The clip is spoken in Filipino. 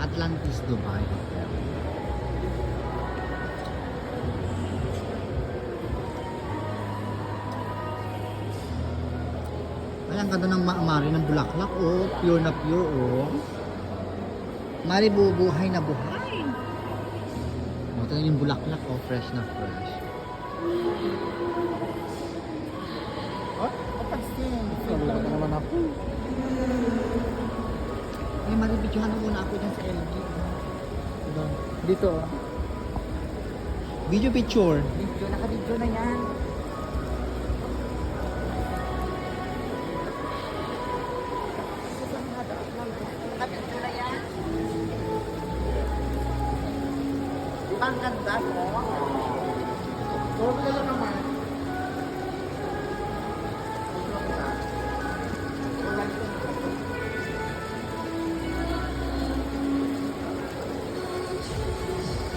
Atlantis Dubai Hotel. Ay, ang ganda ng mari ng bulaklak, oh. Pure na pure, oh. Mari bubuhay na buhay. Oh, ito yung bulaklak, oh. Fresh na fresh. Oh, kapansin. Wala ka naman ako. Ay, mari, videohan muna ako dyan sa LG. Doon. Dito, oh. Video picture. Video, naka-video na yan. Naka-video na yan. Ang ganda mo. Puro ko lang naman.